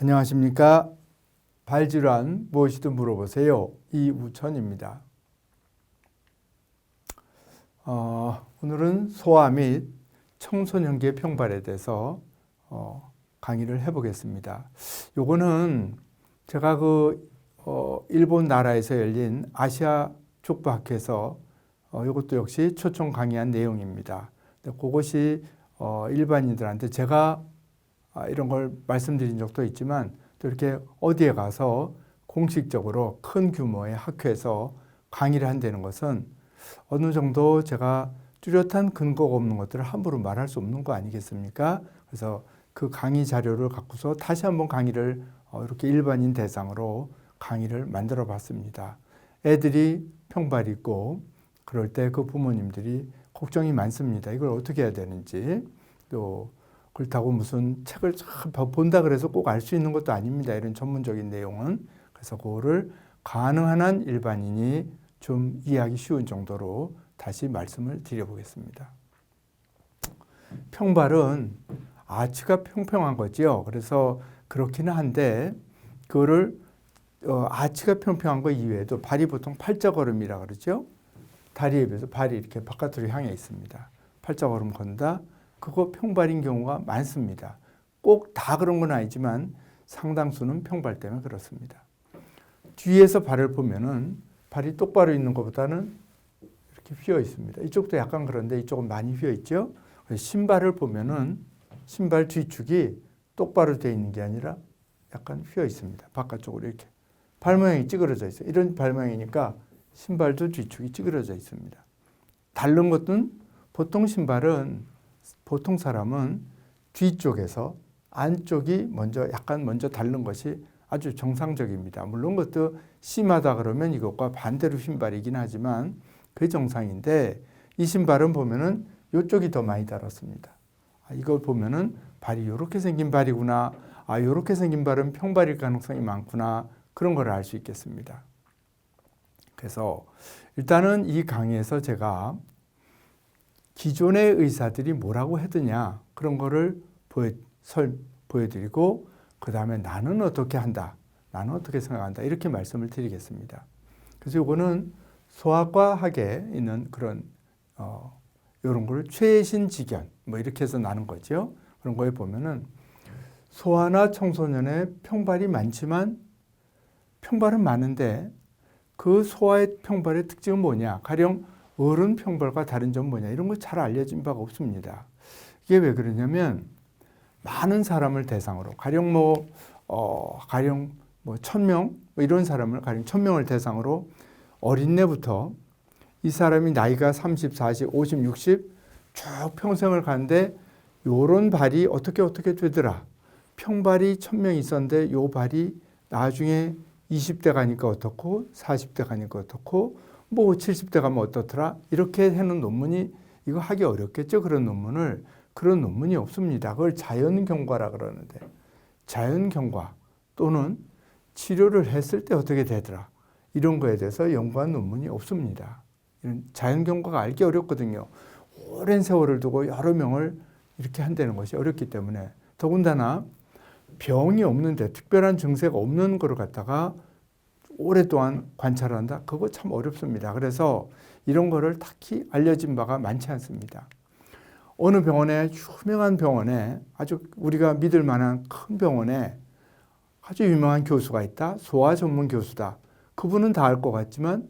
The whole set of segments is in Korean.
안녕하십니까. 발질환 무엇이든 물어보세요. 이우천입니다. 오늘은 소아 및 청소년기의 평발에 대해서 강의를 해보겠습니다. 요거는 제가 일본 나라에서 열린 아시아 족보학회에서 이것도 역시 초청 강의한 내용입니다. 그것이 일반인들한테 제가 이런 걸 말씀드린 적도 있지만 또 이렇게 어디에 가서 공식적으로 큰 규모의 학회에서 강의를 한다는 것은 어느 정도 제가 뚜렷한 근거가 없는 것들을 함부로 말할 수 없는 거 아니겠습니까? 그래서 그 강의 자료를 갖고서 다시 한번 강의를 이렇게 일반인 대상으로 강의를 만들어 봤습니다. 애들이 평발이 있고 그럴 때 그 부모님들이 걱정이 많습니다. 이걸 어떻게 해야 되는지, 또 그렇다고 무슨 책을 본다 그래서 꼭 알 수 있는 것도 아닙니다. 이런 전문적인 내용은. 그래서 그거를 가능한 한 일반인이 좀 이해하기 쉬운 정도로 다시 말씀을 드려보겠습니다. 평발은 아치가 평평한 거죠. 그래서 그렇기는 한데 그거를 아치가 평평한 거 이외에도 발이 보통 팔자걸음이라 그러죠. 다리에 비해서 발이 이렇게 바깥으로 향해 있습니다. 팔자걸음 건다. 그거 평발인 경우가 많습니다. 꼭 다 그런 건 아니지만 상당수는 평발 때문에 그렇습니다. 뒤에서 발을 보면은 발이 똑바로 있는 것보다는 이렇게 휘어 있습니다. 이쪽도 약간 그런데 이쪽은 많이 휘어 있죠. 신발을 보면은 신발 뒤축이 똑바로 되어 있는 게 아니라 약간 휘어 있습니다. 바깥쪽으로 이렇게. 발 모양이 찌그러져 있어요. 이런 발 모양이니까 신발도 뒤축이 찌그러져 있습니다. 다른 것은 보통 신발은 보통 사람은 뒤쪽에서 안쪽이 약간 먼저 닳는 것이 아주 정상적입니다. 물론 그것도 심하다 그러면 이것과 반대로 신발이긴 하지만 그게 정상인데 이 신발은 보면은 이쪽이 더 많이 닳았습니다. 이걸 보면은 발이 이렇게 생긴 발이구나. 이렇게 생긴 발은 평발일 가능성이 많구나. 그런 걸 알 수 있겠습니다. 그래서 일단은 이 강의에서 제가 기존의 의사들이 뭐라고 하더냐 그런 거를 보여드리고 그 다음에 나는 어떻게 한다, 나는 어떻게 생각한다 이렇게 말씀을 드리겠습니다. 그래서 이거는 소아과 학에 있는 그런 이런 걸 최신 지견 이렇게 해서 나눈 거죠. 그런 거에 보면은 소아나 청소년의 평발이 많지만 평발은 많은데 그 소아의 평발의 특징은 뭐냐? 가령 어른 평발과 다른 점은 뭐냐? 이런 거 잘 알려진 바가 없습니다. 이게 왜 그러냐면 많은 사람을 대상으로 가령 1000명 이런 사람을 가령 1000명을 대상으로 어린애부터 이 사람이 나이가 30, 40, 50, 60 쭉 평생을 가는데 요런 발이 어떻게 되더라. 평발이 1000명 있었는데 요 발이 나중에 20대 가니까 어떻고 40대 가니까 어떻고 70대 가면 어떻더라 이렇게 해놓은 논문이 이거 하기 어렵겠죠. 그런 논문이 없습니다. 그걸 자연경과라 그러는데 자연경과 또는 치료를 했을 때 어떻게 되더라 이런 거에 대해서 연구한 논문이 없습니다. 이런 자연경과가 알기 어렵거든요. 오랜 세월을 두고 여러 명을 이렇게 한다는 것이 어렵기 때문에 더군다나 병이 없는데 특별한 증세가 없는 거를 갖다가 오랫동안 관찰한다? 그거 참 어렵습니다. 그래서 이런 거를 딱히 알려진 바가 많지 않습니다. 어느 병원에 유명한 병원에 아주 우리가 믿을 만한 큰 병원에 아주 유명한 교수가 있다. 소아 전문 교수다. 그분은 다 알 것 같지만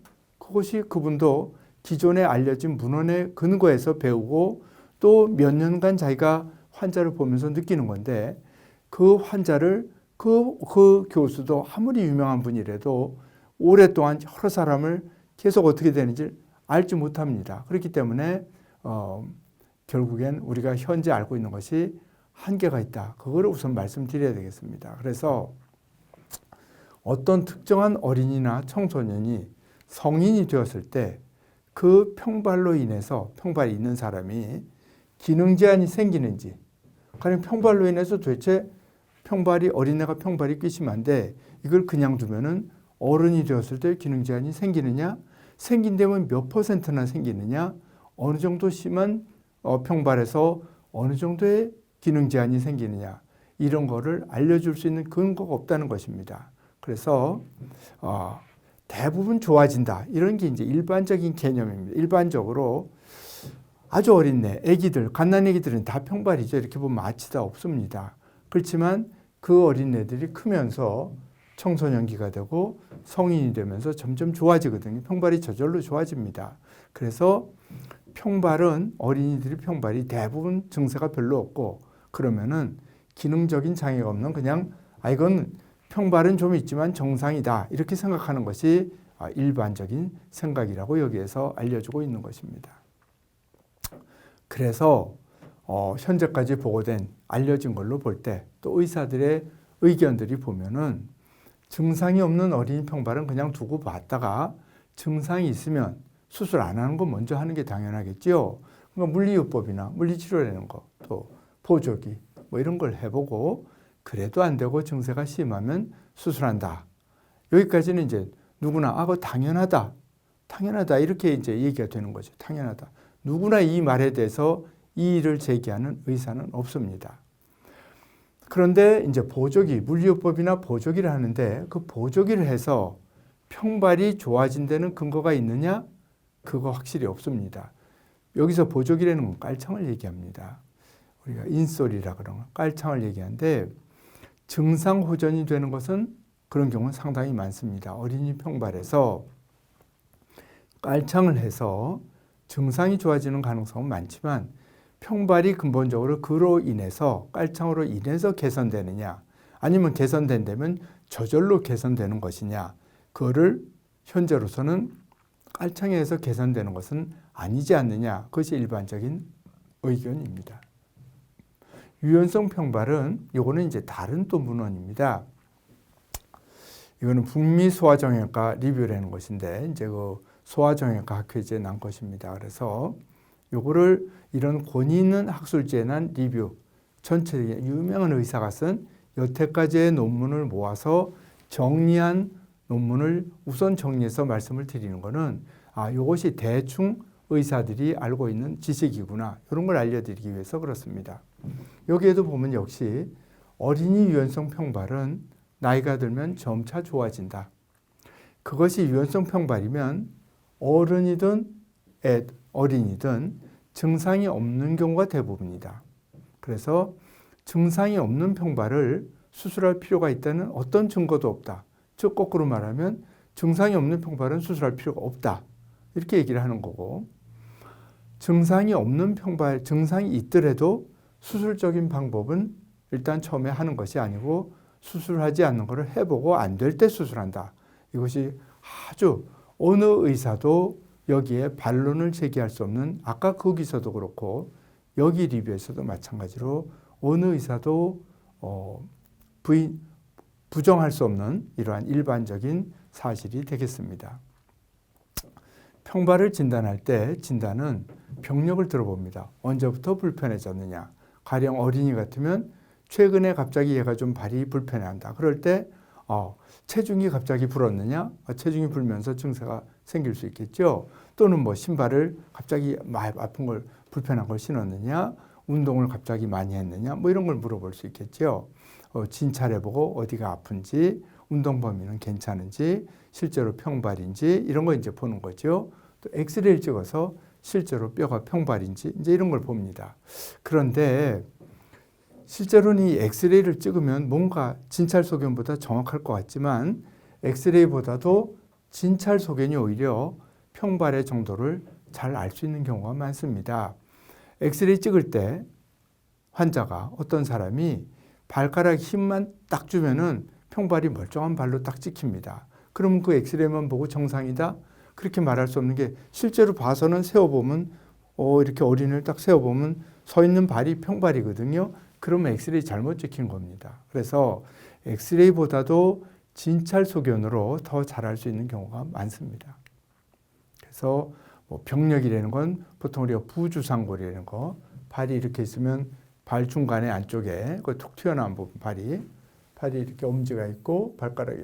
그분도 기존에 알려진 문헌에 근거해서 배우고 또 몇 년간 자기가 환자를 보면서 느끼는 건데 그 환자를 그 교수도 아무리 유명한 분이라도 오랫동안 여러 사람을 계속 어떻게 되는지 알지 못합니다. 그렇기 때문에 결국엔 우리가 현재 알고 있는 것이 한계가 있다. 그거를 우선 말씀드려야 되겠습니다. 그래서 어떤 특정한 어린이나 청소년이 성인이 되었을 때 그 평발로 인해서 평발이 있는 사람이 기능 제한이 생기는지 가령 평발로 인해서 도대체 어린애가 평발이 꽤 심한데 이걸 그냥 두면은 어른이 되었을 때 기능 제한이 생기느냐? 생긴다면 몇 %나 생기느냐? 어느 정도 심한 평발에서 어느 정도의 기능 제한이 생기느냐? 이런 거를 알려줄 수 있는 근거가 없다는 것입니다. 그래서 대부분 좋아진다. 이런 게 이제 일반적인 개념입니다. 일반적으로 아주 어린 애기들, 갓난애기들은 다 평발이죠. 이렇게 보면 아치다 없습니다. 그렇지만 그 어린애들이 크면서 청소년기가 되고 성인이 되면서 점점 좋아지거든요. 평발이 저절로 좋아집니다. 그래서 평발은 어린이들의 평발이 대부분 증세가 별로 없고 그러면은 기능적인 장애가 없는 그냥 이건 평발은 좀 있지만 정상이다 이렇게 생각하는 것이 일반적인 생각이라고 여기에서 알려주고 있는 것입니다. 그래서 현재까지 보고된 알려진 걸로 볼 때 또 의사들의 의견들이 보면은 증상이 없는 어린이 평발은 그냥 두고 봤다가 증상이 있으면 수술 안 하는 거 먼저 하는 게 당연하겠죠. 그러니까 물리요법이나 물리치료라는 거, 또 보조기 뭐 이런 걸 해보고 그래도 안 되고 증세가 심하면 수술한다. 여기까지는 이제 누구나 그거 당연하다. 당연하다. 이렇게 이제 얘기가 되는 거죠. 당연하다. 누구나 이 말에 대해서 이의를 제기하는 의사는 없습니다. 그런데 이제 보조기, 물리요법이나 보조기를 하는데 그 보조기를 해서 평발이 좋아진다는 근거가 있느냐? 그거 확실히 없습니다. 여기서 보조기라는 건 깔창을 얘기합니다. 우리가 인솔이라 그러는 깔창을 얘기하는데 증상 호전이 되는 것은 그런 경우는 상당히 많습니다. 어린이 평발에서 깔창을 해서 증상이 좋아지는 가능성은 많지만 평발이 근본적으로 그로 인해서 깔창으로 인해서 개선되느냐 아니면 개선된다면 저절로 개선되는 것이냐 그거를 현재로서는 깔창에 의해서 개선되는 것은 아니지 않느냐 그것이 일반적인 의견입니다. 유연성 평발은 요거는 이제 다른 또 문헌입니다. 이거는 북미 소아정형외과 리뷰라는 것인데 이제 그 소아정형외과 학회지에 난 것입니다. 그래서 요거를 이런 권위 있는 학술지에 난 리뷰 전체적인 유명한 의사가 쓴 여태까지의 논문을 모아서 정리한 논문을 우선 정리해서 말씀을 드리는 거는 요것이 대충 의사들이 알고 있는 지식이구나 이런 걸 알려드리기 위해서 그렇습니다. 여기에도 보면 역시 어린이 유연성 평발은 나이가 들면 점차 좋아진다. 그것이 유연성 평발이면 어른이든 어린이든 증상이 없는 경우가 대부분이다. 그래서 증상이 없는 평발을 수술할 필요가 있다는 어떤 증거도 없다. 즉 거꾸로 말하면 증상이 없는 평발은 수술할 필요가 없다. 이렇게 얘기를 하는 거고 증상이 없는 평발, 증상이 있더라도 수술적인 방법은 일단 처음에 하는 것이 아니고 수술하지 않는 것을 해보고 안 될 때 수술한다. 이것이 아주 어느 의사도 여기에 반론을 제기할 수 없는 아까 거기서도 그렇고 여기 리뷰에서도 마찬가지로 어느 의사도 부정할 수 없는 이러한 일반적인 사실이 되겠습니다. 평발을 진단할 때 진단은 병력을 들어봅니다. 언제부터 불편해졌느냐. 가령 어린이 같으면 최근에 갑자기 얘가 좀 발이 불편해한다. 그럴 때 체중이 갑자기 불었느냐? 체중이 불면서 증세가 생길 수 있겠죠. 또는 뭐 신발을 갑자기 아픈 걸 불편한 걸 신었느냐? 운동을 갑자기 많이 했느냐? 뭐 이런 걸 물어볼 수 있겠죠. 진찰해보고 어디가 아픈지, 운동 범위는 괜찮은지, 실제로 평발인지 이런 거 이제 보는 거죠. 또 엑스레이를 찍어서 실제로 뼈가 평발인지 이제 이런 걸 봅니다. 그런데 실제로는 이 엑스레이를 찍으면 뭔가 진찰 소견보다 정확할 것 같지만 엑스레이보다도 진찰 소견이 오히려 평발의 정도를 잘 알 수 있는 경우가 많습니다. 엑스레이 찍을 때 환자가 어떤 사람이 발가락 힘만 딱 주면은 평발이 멀쩡한 발로 딱 찍힙니다. 그러면 그 엑스레이만 보고 정상이다? 그렇게 말할 수 없는 게 실제로 봐서는 세워보면 이렇게 어린이를 딱 세워보면 서 있는 발이 평발이거든요. 그러면 엑스레이 잘못 찍힌 겁니다. 그래서 엑스레이보다도 진찰 소견으로 더 잘 알 수 있는 경우가 많습니다. 그래서 병력이라는 건 보통 우리가 부주상골이라는 거 발이 이렇게 있으면 발 중간에 안쪽에 툭 튀어나온 부분 발이 이렇게 엄지가 있고 발가락이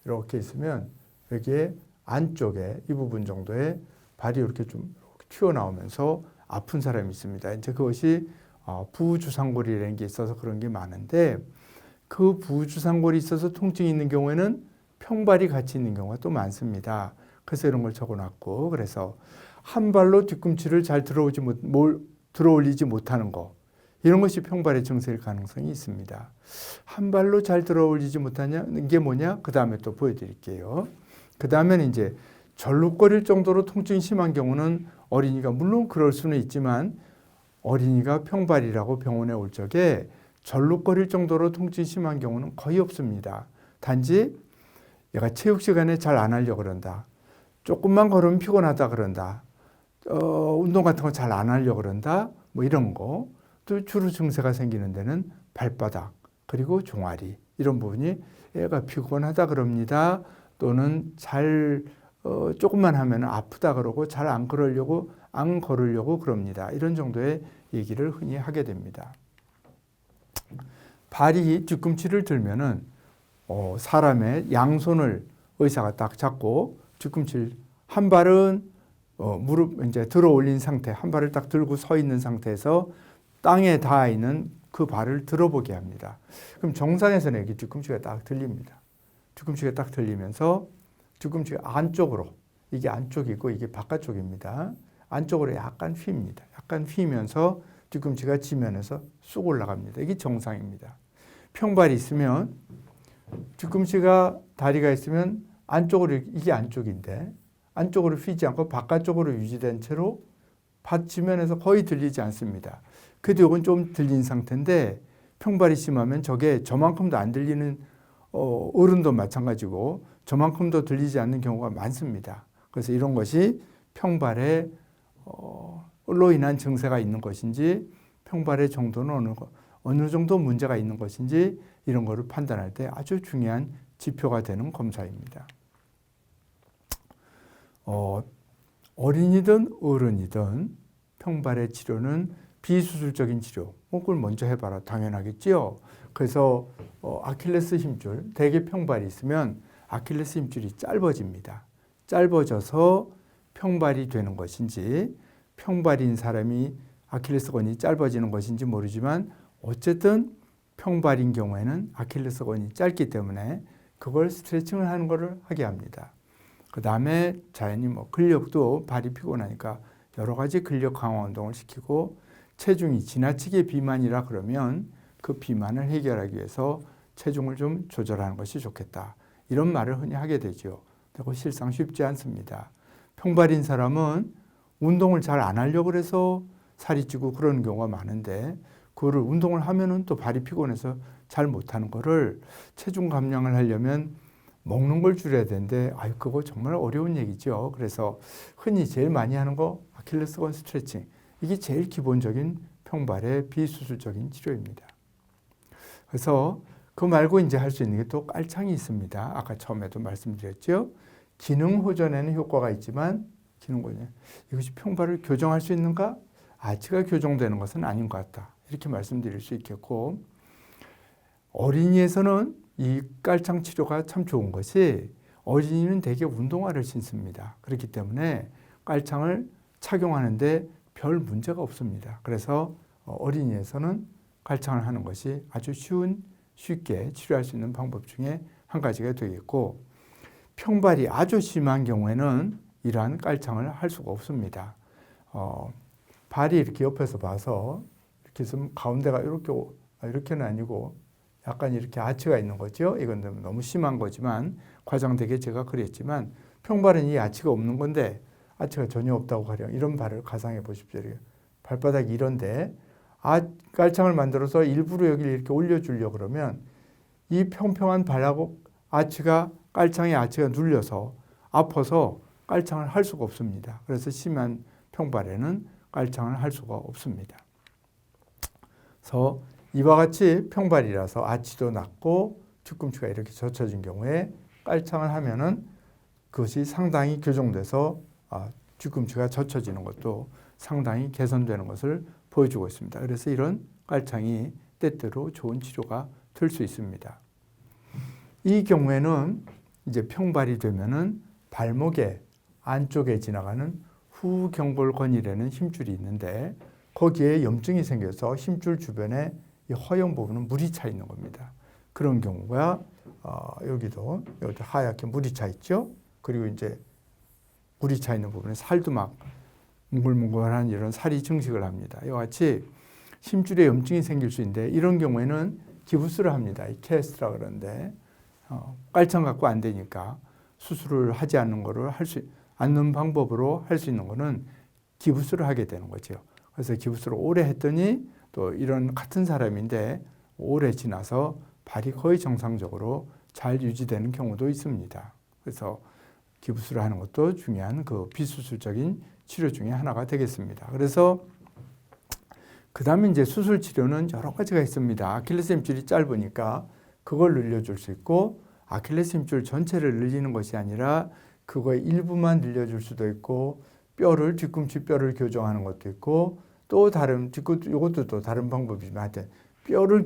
이렇게 있으면 여기에 안쪽에 이 부분 정도에 발이 이렇게 좀 튀어나오면서 아픈 사람이 있습니다. 이제 그것이 부주상골이라는 게 있어서 그런 게 많은데 그 부주상골이 있어서 통증이 있는 경우에는 평발이 같이 있는 경우가 또 많습니다. 그래서 이런 걸 적어놨고 그래서 한 발로 뒤꿈치를 잘 들어올리지 못하는 거 이런 것이 평발의 증세일 가능성이 있습니다. 한 발로 잘 들어올리지 못하는 게 뭐냐? 그 다음에 또 보여드릴게요. 그 다음에는 이제 절룩거릴 정도로 통증이 심한 경우는 어린이가 물론 그럴 수는 있지만 어린이가 평발이라고 병원에 올 적에 절룩거릴 정도로 통증이 심한 경우는 거의 없습니다. 단지 얘가 체육 시간에 잘 안 하려고 그런다. 조금만 걸으면 피곤하다 그런다. 운동 같은 거 잘 안 하려고 그런다. 뭐 이런 거. 또 주로 증세가 생기는 데는 발바닥 그리고 종아리 이런 부분이 애가 피곤하다 그럽니다. 또는 조금만 하면 아프다 그러고 잘 안 걸으려고 그럽니다. 이런 정도의 얘기를 흔히 하게 됩니다. 발이 뒤꿈치를 들면은 사람의 양손을 의사가 딱 잡고 뒤꿈치를 한 발은 무릎 이제 들어 올린 상태, 한 발을 딱 들고 서 있는 상태에서 땅에 닿아 있는 그 발을 들어보게 합니다. 그럼 정상에서는 이렇게 뒤꿈치가 딱 들립니다. 뒤꿈치가 딱 들리면서 뒤꿈치가 안쪽으로 이게 안쪽이고 이게 바깥쪽입니다. 안쪽으로 약간 휩니다. 약간 휘면서 뒤꿈치가 지면에서 쑥 올라갑니다. 이게 정상입니다. 평발이 있으면 뒤꿈치가 다리가 있으면 안쪽으로 이게 안쪽인데 안쪽으로 휘지 않고 바깥쪽으로 유지된 채로 지면에서 거의 들리지 않습니다. 그래도 이건 좀 들린 상태인데 평발이 심하면 저게 저만큼도 안 들리는 어른도 마찬가지고 저만큼도 들리지 않는 경우가 많습니다. 그래서 이런 것이 평발에 로 인한 증세가 있는 것인지 평발의 정도는 어느 정도 문제가 있는 것인지 이런 거를 판단할 때 아주 중요한 지표가 되는 검사입니다. 어린이든 어른이든 평발의 치료는 비수술적인 치료, 그걸 먼저 해봐라 당연하겠지요. 그래서 아킬레스 힘줄, 대개 평발이 있으면 아킬레스 힘줄이 짧아집니다. 짧아져서 평발이 되는 것인지 평발인 사람이 아킬레스건이 짧아지는 것인지 모르지만 어쨌든 평발인 경우에는 아킬레스건이 짧기 때문에 그걸 스트레칭을 하는 것을 하게 합니다. 그 다음에 자연히 근력도 발이 피곤하니까 여러 가지 근력 강화 운동을 시키고 체중이 지나치게 비만이라 그러면 그 비만을 해결하기 위해서 체중을 좀 조절하는 것이 좋겠다. 이런 말을 흔히 하게 되죠. 그리고 실상 쉽지 않습니다. 평발인 사람은 운동을 잘 안 하려고 해서 살이 찌고 그러는 경우가 많은데 그거를 운동을 하면은 또 발이 피곤해서 잘 못하는 거를 체중 감량을 하려면 먹는 걸 줄여야 되는데 그거 정말 어려운 얘기죠. 그래서 흔히 제일 많이 하는 거 아킬레스건 스트레칭. 이게 제일 기본적인 평발의 비수술적인 치료입니다. 그래서 그 말고 이제 할 수 있는 게 또 깔창이 있습니다. 아까 처음에도 말씀드렸죠. 기능 호전에는 효과가 있지만 이것이 평발을 교정할 수 있는가? 아치가 교정되는 것은 아닌 것 같다. 이렇게 말씀드릴 수 있겠고 어린이에서는 이 깔창 치료가 참 좋은 것이 어린이는 대개 운동화를 신습니다. 그렇기 때문에 깔창을 착용하는데 별 문제가 없습니다. 그래서 어린이에서는 깔창을 하는 것이 아주 쉽게 치료할 수 있는 방법 중에 한 가지가 되겠고 평발이 아주 심한 경우에는 이러한 깔창을 할 수가 없습니다. 발이 이렇게 옆에서 봐서 이렇게 있으면 가운데가 이렇게는 아니고 약간 이렇게 아치가 있는 거죠. 이건 너무 심한 거지만 과장되게 제가 그랬지만 평발은 이 아치가 없는 건데 아치가 전혀 없다고 가령 이런 발을 가상해 보십시오. 발바닥이 이런데 깔창을 만들어서 일부러 여기를 이렇게 올려주려고 그러면 이 평평한 발하고 깔창의 아치가 눌려서 아파서 깔창을 할 수가 없습니다. 그래서 심한 평발에는 깔창을 할 수가 없습니다. 그래서 이와 같이 평발이라서 아치도 낮고 뒤꿈치가 이렇게 젖혀진 경우에 깔창을 하면은 그것이 상당히 교정돼서 뒤꿈치가 젖혀지는 것도 상당히 개선되는 것을 보여주고 있습니다. 그래서 이런 깔창이 때때로 좋은 치료가 될 수 있습니다. 이 경우에는 이제 평발이 되면은 발목의 안쪽에 지나가는 후경골건이라는 힘줄이 있는데 거기에 염증이 생겨서 힘줄 주변에 이 허용 부분은 물이 차 있는 겁니다. 그런 경우가 여기도 하얗게 물이 차 있죠. 그리고 이제 물이 차 있는 부분에 살도 막 뭉글뭉글한 이런 살이 증식을 합니다. 이와 같이 힘줄에 염증이 생길 수 있는데 이런 경우에는 기부스를 합니다. 이 캐스트라 그러는데 깔창 갖고 안 되니까 수술을 하지 않는 거를 않는 방법으로 할 수 있는 거는 기부스를 하게 되는 거죠. 그래서 기부스를 오래 했더니 또 이런 같은 사람인데 오래 지나서 발이 거의 정상적으로 잘 유지되는 경우도 있습니다. 그래서 기부스를 하는 것도 중요한 그 비수술적인 치료 중에 하나가 되겠습니다. 그래서 그 다음에 이제 수술 치료는 여러 가지가 있습니다. 아킬레스 힘줄이 짧으니까 그걸 늘려줄 수 있고 아킬레스 힘줄 전체를 늘리는 것이 아니라 그거의 일부만 늘려줄 수도 있고 뼈를 뒤꿈치 뼈를 교정하는 것도 있고 또 다른 이것도 또 다른 방법이지만 하여튼 뼈를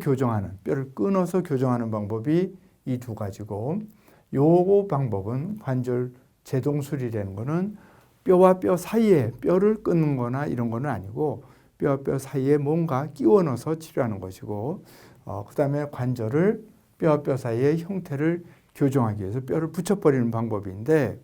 끊어서 교정하는 방법이 이 두 가지고 요 방법은 관절 제동술이라는 거는 뼈와 뼈 사이에 뼈를 끊는 거나 이런 거는 아니고 뼈와 뼈 사이에 뭔가 끼워 넣어서 치료하는 것이고 그 다음에 관절을 뼈와 뼈 사이의 형태를 교정하기 위해서 뼈를 붙여버리는 방법인데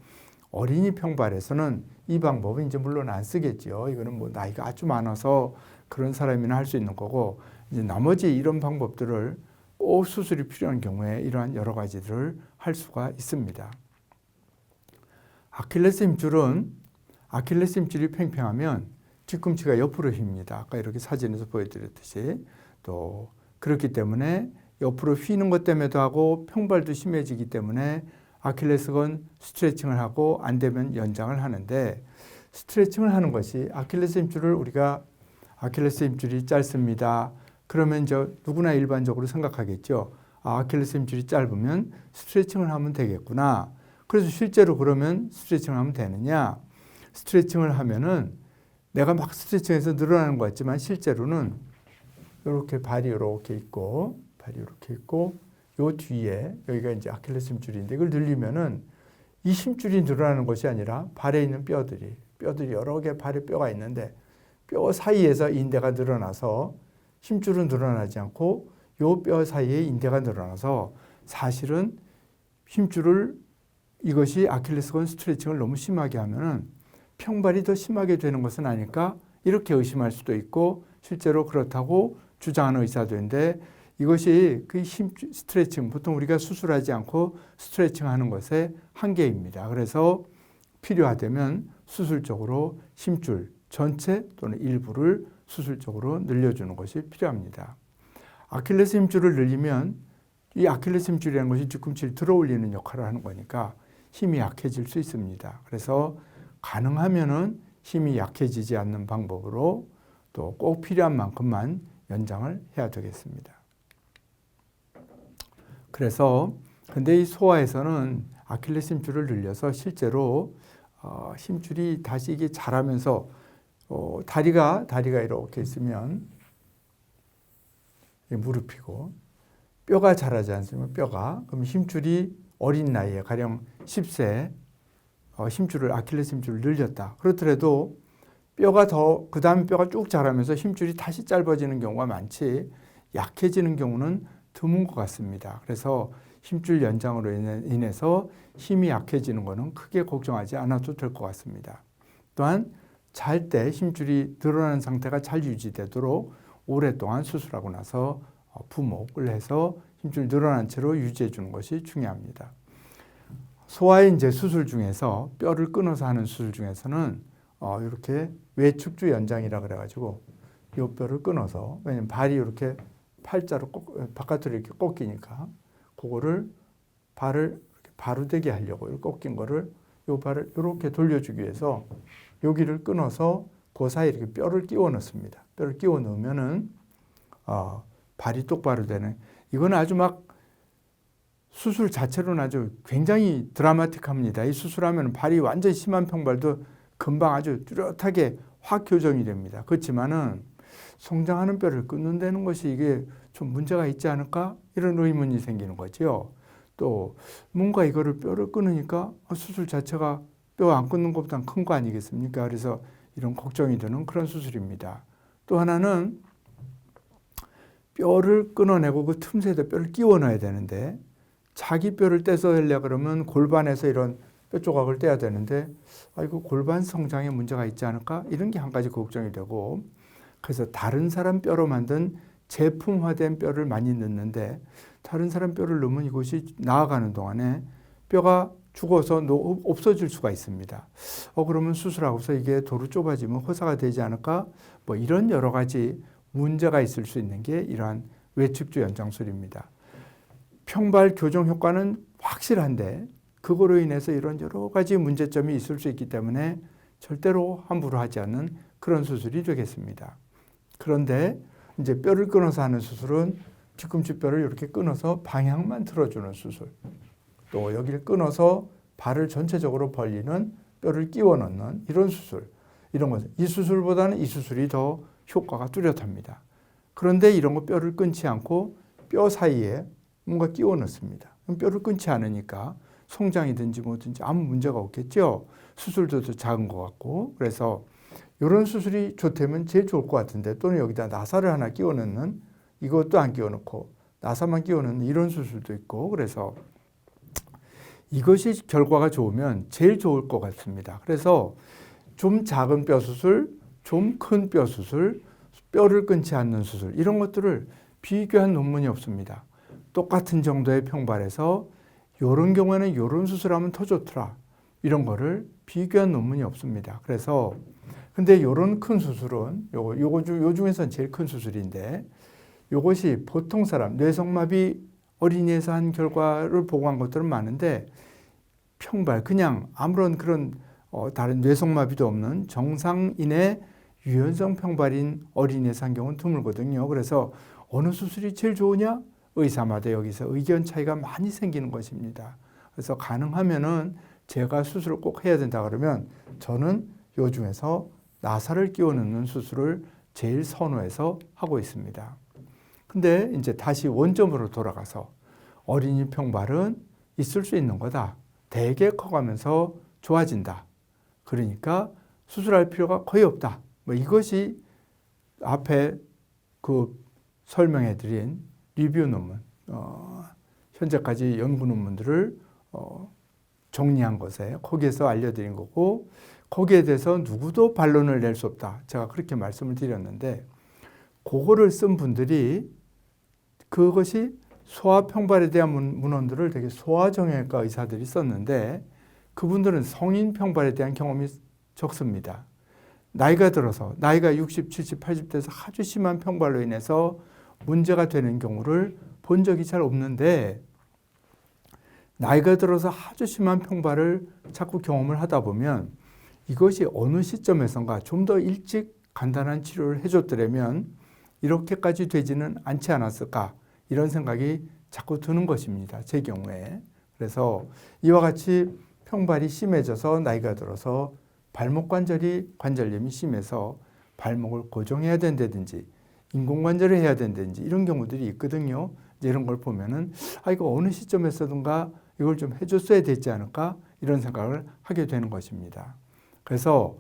어린이 평발에서는 이 방법은 이제 물론 안 쓰겠죠. 이거는 뭐 나이가 아주 많아서 그런 사람이나 할 수 있는 거고 이제 나머지 이런 방법들을 꼭 수술이 필요한 경우에 이러한 여러 가지들을 할 수가 있습니다. 아킬레스 힘줄이 팽팽하면 뒤꿈치가 옆으로 휩니다. 아까 이렇게 사진에서 보여드렸듯이 또 그렇기 때문에 옆으로 휘는 것 때문에도 하고 평발도 심해지기 때문에 아킬레스건 스트레칭을 하고 안 되면 연장을 하는데 스트레칭을 하는 것이 아킬레스 힘줄이 짧습니다. 그러면 누구나 일반적으로 생각하겠죠. 아킬레스 힘줄이 짧으면 스트레칭을 하면 되겠구나. 그래서 실제로 그러면 스트레칭을 하면 되느냐? 스트레칭을 하면은 내가 막 스트레칭해서 늘어나는 것 같지만 실제로는 이렇게 발이 이렇게 있고 요 뒤에 여기가 이제 아킬레스 힘줄인데 이걸 늘리면은 이 힘줄이 늘어나는 것이 아니라 발에 있는 뼈들이 여러 개 발에 뼈가 있는데 뼈 사이에서 인대가 늘어나서 힘줄은 늘어나지 않고 요 뼈 사이에 인대가 늘어나서 사실은 이것이 아킬레스건 스트레칭을 너무 심하게 하면은 평발이 더 심하게 되는 것은 아닐까 이렇게 의심할 수도 있고 실제로 그렇다고 주장하는 의사도 있는데 이것이 그 스트레칭 보통 우리가 수술하지 않고 스트레칭하는 것의 한계입니다. 그래서 필요하다면 수술적으로 힘줄 전체 또는 일부를 수술적으로 늘려주는 것이 필요합니다. 아킬레스 힘줄을 늘리면 이 아킬레스 힘줄이라는 것이 뒤꿈치를 들어 올리는 역할을 하는 거니까 힘이 약해질 수 있습니다. 그래서 가능하면은 힘이 약해지지 않는 방법으로 또 꼭 필요한 만큼만 연장을 해야 되겠습니다. 그래서 근데 이 소아에서는 아킬레스 힘줄을 늘려서 실제로 힘줄이 다시 이게 자라면서 다리가 이렇게 있으면 무릎이고 뼈가 자라지 않습니까? 그럼 힘줄이 어린 나이에 가령 10세 아킬레스 힘줄을 늘렸다. 그렇더라도 그 다음 뼈가 쭉 자라면서 힘줄이 다시 짧아지는 경우가 많지 약해지는 경우는 드문 것 같습니다. 그래서 힘줄 연장으로 인해서 힘이 약해지는 것은 크게 걱정하지 않아도 될 것 같습니다. 또한 잘 때 힘줄이 늘어나는 상태가 잘 유지되도록 오랫동안 수술하고 나서 부목을 해서 힘줄이 늘어난 채로 유지해 주는 것이 중요합니다. 소아의 이제 수술 중에서 뼈를 끊어서 하는 수술 중에서는 이렇게 외측주 연장이라 그래가지고 이 뼈를 끊어서 왜냐면 발이 이렇게 팔자로 바깥으로 이렇게 꺾이니까 그거를 발을 이렇게 바로되게 하려고 이렇게 꺾인 거를 이 발을 이렇게 돌려주기 위해서 여기를 끊어서 그 사이에 이렇게 뼈를 끼워 넣습니다. 뼈를 끼워 넣으면은 발이 똑바로 되는 이거는 아주 막 수술 자체로는 아주 굉장히 드라마틱합니다. 이 수술하면 발이 완전히 심한 평발도 금방 아주 뚜렷하게 확 교정이 됩니다. 그렇지만은 성장하는 뼈를 끊는다는 것이 이게 좀 문제가 있지 않을까? 이런 의문이 생기는 거죠. 또 뭔가 이거를 뼈를 끊으니까 수술 자체가 뼈 안 끊는 것보다 큰 거 아니겠습니까? 그래서 이런 걱정이 드는 그런 수술입니다. 또 하나는 뼈를 끊어내고 그 틈새에다 뼈를 끼워 넣어야 되는데 자기 뼈를 떼서 그러면 골반에서 이런 뼈 조각을 떼야 되는데 이거 골반 성장에 문제가 있지 않을까? 이런 게 한 가지 걱정이 되고, 그래서 다른 사람 뼈로 만든 제품화된 뼈를 많이 넣는데 다른 사람 뼈를 넣으면 이것이 나아가는 동안에 뼈가 죽어서 없어질 수가 있습니다. 그러면 수술하고서 이게 도로 좁아지면 허사가 되지 않을까? 뭐 이런 여러 가지 문제가 있을 수 있는 게 이러한 외측주 연장술입니다. 평발 교정 효과는 확실한데 그거로 인해서 이런 여러 가지 문제점이 있을 수 있기 때문에 절대로 함부로 하지 않는 그런 수술이 되겠습니다. 그런데 이제 뼈를 끊어서 하는 수술은 뒤꿈치 뼈를 이렇게 끊어서 방향만 틀어주는 수술, 또 여기를 끊어서 발을 전체적으로 벌리는 뼈를 끼워 넣는 이런 수술, 이런 것, 이 수술보다는 이 수술이 더 효과가 뚜렷합니다. 그런데 이런 거 뼈를 끊지 않고 뼈 사이에 뭔가 끼워 넣습니다. 그럼 뼈를 끊지 않으니까 성장이든지 뭐든지 아무 문제가 없겠죠. 수술도 더 작은 것 같고. 그래서 이런 수술이 좋다면 제일 좋을 것 같은데, 또는 여기다 나사를 하나 끼워 넣는, 이것도 안 끼워 넣고 나사만 끼워 넣는 이런 수술도 있고, 그래서 이것이 결과가 좋으면 제일 좋을 것 같습니다. 그래서 좀 작은 뼈 수술, 좀 큰 뼈 수술, 뼈를 끊지 않는 수술, 이런 것들을 비교한 논문이 없습니다. 똑같은 정도의 평발에서 이런 경우에는 이런 수술하면 더 좋더라, 이런 거를 비교한 논문이 없습니다. 그래서 근데 이런 큰 수술은 요 중에서는 제일 큰 수술인데, 이것이 보통 사람 뇌성마비 어린이에서 한 결과를 보고한 것들은 많은데 평발, 그냥 아무런 그런 다른 뇌성마비도 없는 정상인의 유연성 평발인 어린이에서 한 경우는 드물거든요. 그래서 어느 수술이 제일 좋으냐? 의사마다 여기서 의견 차이가 많이 생기는 것입니다. 그래서 가능하면은 제가 수술을 꼭 해야 된다 그러면 저는 요 중에서 나사를 끼워 넣는 수술을 제일 선호해서 하고 있습니다. 근데 이제 다시 원점으로 돌아가서 어린이 평발은 있을 수 있는 거다. 대개 커가면서 좋아진다. 그러니까 수술할 필요가 거의 없다. 뭐 이것이 앞에 그 설명해 드린 리뷰 논문, 현재까지 연구 논문들을 정리한 것에 거기에서 알려드린 거고, 거기에 대해서 누구도 반론을 낼 수 없다. 제가 그렇게 말씀을 드렸는데, 그거를 쓴 분들이 그것이 소아평발에 대한 문헌들을 되게 소아정형외과 의사들이 썼는데, 그분들은 성인평발에 대한 경험이 적습니다. 나이가 들어서 나이가 60, 70, 80대에서 아주 심한 평발로 인해서 문제가 되는 경우를 본 적이 잘 없는데, 나이가 들어서 아주 심한 평발을 자꾸 경험을 하다 보면 이것이 어느 시점에선가 좀 더 일찍 간단한 치료를 해줬더라면 이렇게까지 되지는 않지 않았을까, 이런 생각이 자꾸 드는 것입니다. 제 경우에. 그래서 이와 같이 평발이 심해져서 나이가 들어서 발목 관절염이 심해서 발목을 고정해야 된다든지 인공관절을 해야 된다든지 이런 경우들이 있거든요. 이제 이런 걸 보면은 이거 어느 시점에서든가 이걸 좀 해줬어야 되지 않을까, 이런 생각을 하게 되는 것입니다. 그래서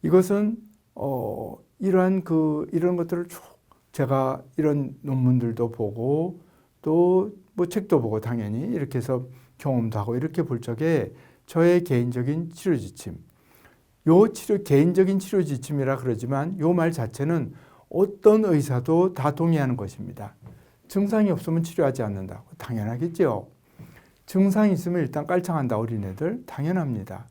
이것은 이런 것들을 쭉 제가 이런 논문들도 보고 또 뭐 책도 보고 당연히 이렇게 해서 경험도 하고 이렇게 볼 적에 저의 개인적인 치료 지침, 개인적인 치료 지침이라 그러지만 요 말 자체는 어떤 의사도 다 동의하는 것입니다. 증상이 없으면 치료하지 않는다. 당연하겠죠. 증상이 있으면 일단 깔창한다, 어린애들. 당연합니다.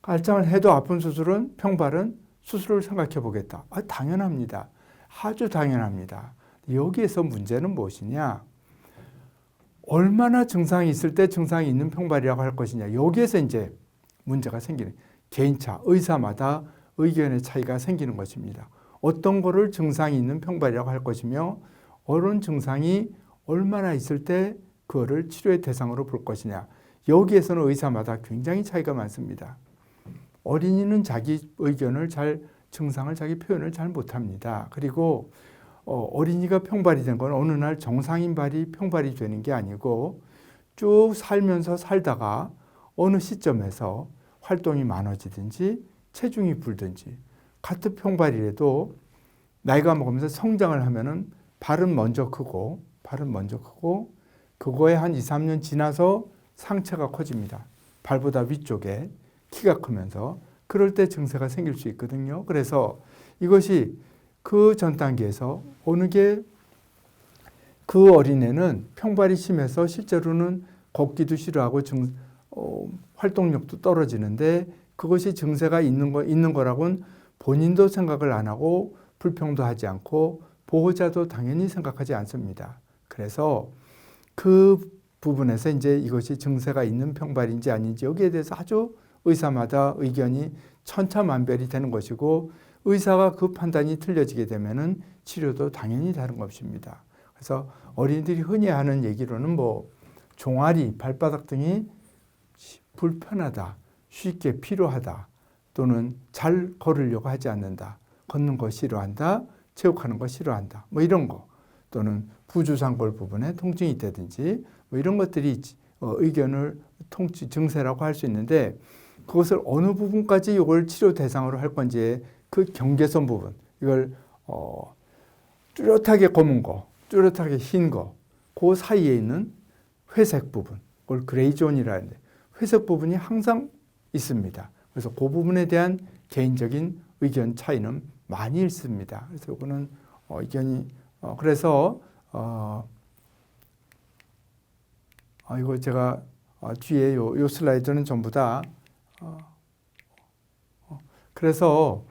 깔창을 해도 아픈 수술은, 평발은 수술을 생각해 보겠다. 당연합니다. 아주 당연합니다. 여기에서 문제는 무엇이냐? 얼마나 증상이 있을 때 증상이 있는 평발이라고 할 것이냐. 여기에서 이제 문제가 생기는, 개인차, 의사마다 의견의 차이가 생기는 것입니다. 어떤 거를 증상이 있는 평발이라고 할 것이며 어떤 증상이 얼마나 있을 때 그거를 치료의 대상으로 볼 것이냐. 여기에서는 의사마다 굉장히 차이가 많습니다. 어린이는 자기 의견을 증상을 자기 표현을 잘 못합니다. 그리고 어린이가 평발이 된 건 어느 날 정상인 발이 평발이 되는 게 아니고 쭉 살다가 어느 시점에서 활동이 많아지든지 체중이 불든지, 같은 평발이라도 나이가 먹으면서 성장을 하면은 발은 먼저 크고 그거에 한 2, 3년 지나서 상체가 커집니다. 발보다 위쪽에 키가 크면서 그럴 때 증세가 생길 수 있거든요. 그래서 이것이 그 전 단계에서 어느 게 그 어린애는 평발이 심해서 실제로는 걷기도 싫어하고 활동력도 떨어지는데 그것이 증세가 있는 거라고는 본인도 생각을 안 하고 불평도 하지 않고 보호자도 당연히 생각하지 않습니다. 그래서 그 부분에서 이제 이것이 증세가 있는 평발인지 아닌지 여기에 대해서 아주 의사마다 의견이 천차만별이 되는 것이고 의사가 그 판단이 틀려지게 되면은 치료도 당연히 다른 것입니다. 그래서 어린이들이 흔히 하는 얘기로는 뭐 종아리, 발바닥 등이 불편하다, 쉽게 피로하다, 또는 잘 걸으려고 하지 않는다, 걷는 거 싫어한다, 체육하는 거 싫어한다, 뭐 이런 거, 또는 부주상골 부분에 통증이 있다든지 뭐 이런 것들이 의견을 증세라고 할 수 있는데 그것을 어느 부분까지 이걸 치료 대상으로 할 건지의 그 경계선 부분, 이걸 뚜렷하게 검은 거, 뚜렷하게 흰 거, 그 사이에 있는 회색 부분, 그걸 그레이존이라 하는데 회색 부분이 항상 있습니다. 그래서 그 부분에 대한 개인적인 의견 차이는 많이 있습니다. 그래서 이거는 의견이 그래서 이거 제가 뒤에 요 슬라이드는 전부 다 그래서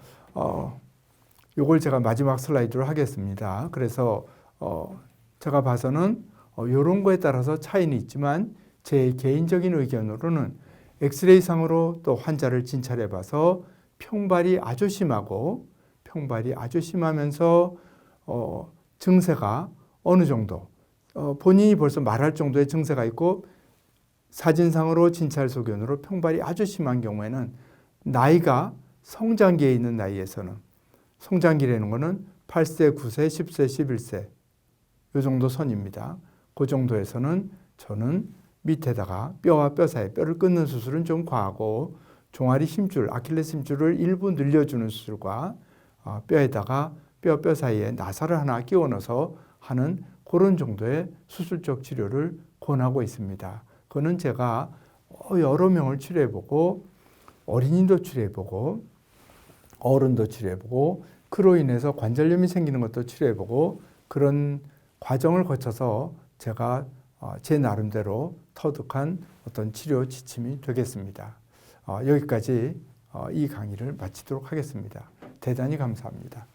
요걸 제가 마지막 슬라이드로 하겠습니다. 그래서 제가 봐서는 이런 거에 따라서 차이는 있지만 제 개인적인 의견으로는 엑스레이 상으로 또 환자를 진찰해 봐서 평발이 아주 심하면서 증세가 어느 정도 본인이 벌써 말할 정도의 증세가 있고 사진상으로 진찰 소견으로 평발이 아주 심한 경우에는 나이가 성장기에 있는 나이에서는 성장기라는 거는 8세, 9세, 10세, 11세 이 정도 선입니다. 그 정도에서는 저는 밑에다가 뼈와 뼈 사이 뼈를 끊는 수술은 좀 과하고 종아리 힘줄, 아킬레스 힘줄을 일부 늘려주는 수술과 뼈에다가 뼈 사이에 나사를 하나 끼워 넣어서 하는 그런 정도의 수술적 치료를 권하고 있습니다. 그거는 제가 여러 명을 치료해보고 어린이도 치료해보고 어른도 치료해보고 그로 인해서 관절염이 생기는 것도 치료해보고 그런 과정을 거쳐서 제가 제 나름대로 터득한 어떤 치료 지침이 되겠습니다. 여기까지 이 강의를 마치도록 하겠습니다. 대단히 감사합니다.